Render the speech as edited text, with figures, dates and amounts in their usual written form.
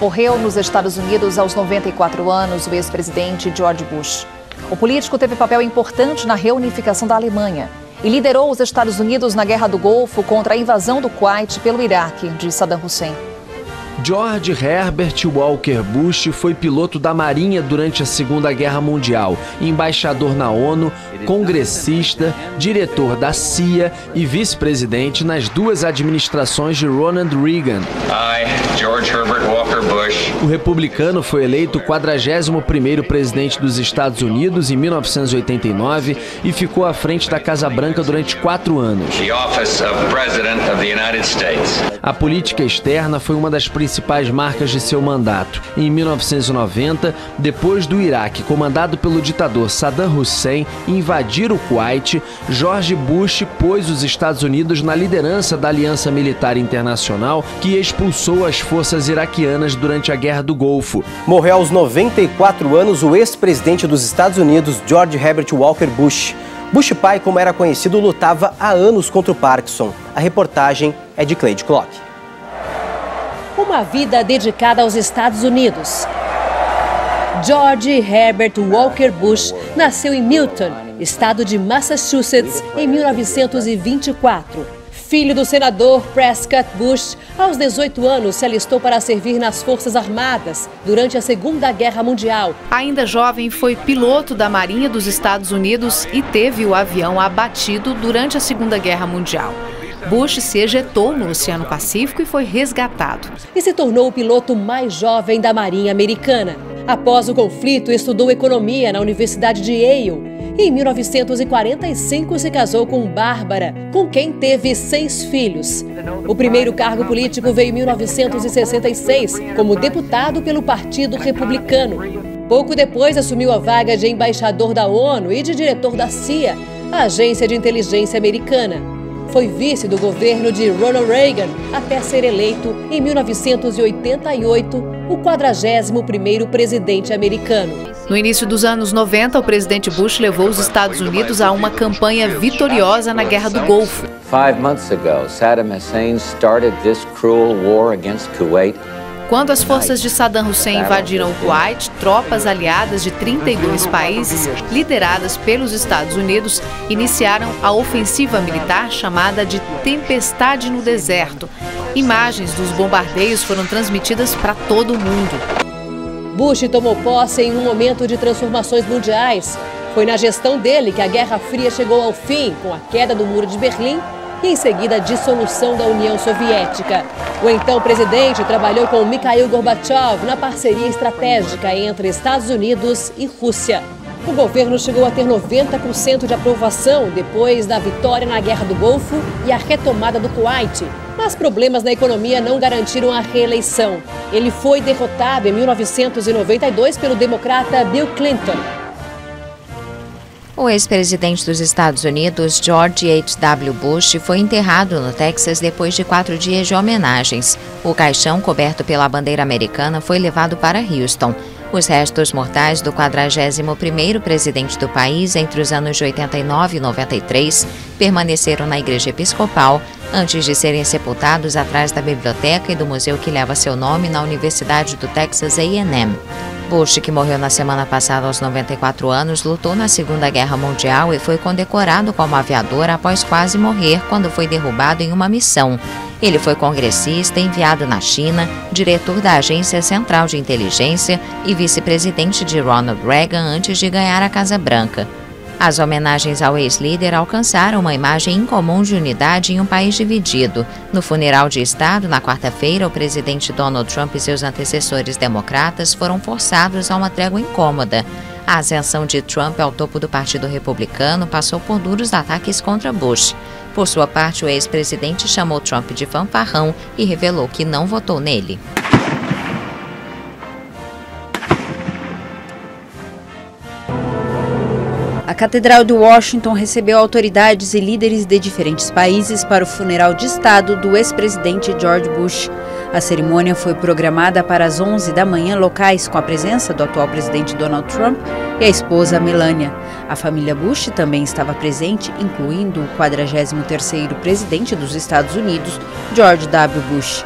Morreu nos Estados Unidos aos 94 anos o ex-presidente George Bush. O político teve papel importante na reunificação da Alemanha e liderou os Estados Unidos na Guerra do Golfo contra a invasão do Kuwait pelo Iraque de Saddam Hussein. George Herbert Walker Bush foi piloto da Marinha durante a Segunda Guerra Mundial, embaixador na ONU, congressista, diretor da CIA e vice-presidente nas duas administrações de Ronald Reagan. George Herbert Walker Bush. O republicano foi eleito 41º presidente dos Estados Unidos em 1989 e ficou à frente da Casa Branca durante 4 anos. The office of President of the United States. A política externa foi uma das principais marcas de seu mandato. Em 1990, depois do Iraque, comandado pelo ditador Saddam Hussein, invadir o Kuwait, George Bush pôs os Estados Unidos na liderança da Aliança Militar Internacional que expulsou as forças iraquianas durante a Guerra do Golfo. Morreu aos 94 anos o ex-presidente dos Estados Unidos, George Herbert Walker Bush. Bush pai, como era conhecido, lutava há anos contra o Parkinson. A reportagem é de Cleide Klopp. Uma vida dedicada aos Estados Unidos. George Herbert Walker Bush nasceu em Milton, estado de Massachusetts, em 1924. Filho do senador Prescott Bush, aos 18 anos se alistou para servir nas Forças Armadas durante a Segunda Guerra Mundial. Ainda jovem, foi piloto da Marinha dos Estados Unidos e teve o avião abatido durante a Segunda Guerra Mundial. Bush se ejetou no Oceano Pacífico e foi resgatado. E se tornou o piloto mais jovem da Marinha Americana. Após o conflito, estudou economia na Universidade de Yale. E em 1945 se casou com Bárbara, com quem teve 6 filhos. O primeiro cargo político veio em 1966, como deputado pelo Partido Republicano. Pouco depois assumiu a vaga de embaixador da ONU e de diretor da CIA, a Agência de Inteligência Americana. Foi vice do governo de Ronald Reagan até ser eleito, em 1988, o 41º presidente americano. No início dos anos 90, o presidente Bush levou os Estados Unidos a uma campanha vitoriosa na Guerra do Golfo. 5 months ago, Saddam Hussein started this cruel war against Kuwait. Quando as forças de Saddam Hussein invadiram o Kuwait, tropas aliadas de 32 países, lideradas pelos Estados Unidos, iniciaram a ofensiva militar chamada de Tempestade no Deserto. Imagens dos bombardeios foram transmitidas para todo o mundo. Bush tomou posse em um momento de transformações mundiais. Foi na gestão dele que a Guerra Fria chegou ao fim, com a queda do Muro de Berlim e, em seguida, a dissolução da União Soviética. O então presidente trabalhou com Mikhail Gorbachev na parceria estratégica entre Estados Unidos e Rússia. O governo chegou a ter 90% de aprovação depois da vitória na Guerra do Golfo e a retomada do Kuwait. Mas problemas na economia não garantiram a reeleição. Ele foi derrotado em 1992 pelo democrata Bill Clinton. O ex-presidente dos Estados Unidos, George H.W. Bush, foi enterrado no Texas depois de 4 dias de homenagens. O caixão, coberto pela bandeira americana, foi levado para Houston. Os restos mortais do 41º presidente do país, entre os anos de 89 e 93, permaneceram na Igreja Episcopal, antes de serem sepultados atrás da biblioteca e do museu que leva seu nome na Universidade do Texas A&M. Bush, que morreu na semana passada aos 94 anos, lutou na Segunda Guerra Mundial e foi condecorado como aviador após quase morrer quando foi derrubado em uma missão. Ele foi congressista, enviado na China, diretor da Agência Central de Inteligência e vice-presidente de Ronald Reagan antes de ganhar a Casa Branca. As homenagens ao ex-líder alcançaram uma imagem incomum de unidade em um país dividido. No funeral de Estado, na quarta-feira, o presidente Donald Trump e seus antecessores democratas foram forçados a uma trégua incômoda. A ascensão de Trump ao topo do Partido Republicano passou por duros ataques contra Bush. Por sua parte, o ex-presidente chamou Trump de fanfarrão e revelou que não votou nele. A Catedral de Washington recebeu autoridades e líderes de diferentes países para o funeral de Estado do ex-presidente George Bush. A cerimônia foi programada para as 11 da manhã locais, com a presença do atual presidente Donald Trump e a esposa Melania. A família Bush também estava presente, incluindo o 43º presidente dos Estados Unidos, George W. Bush.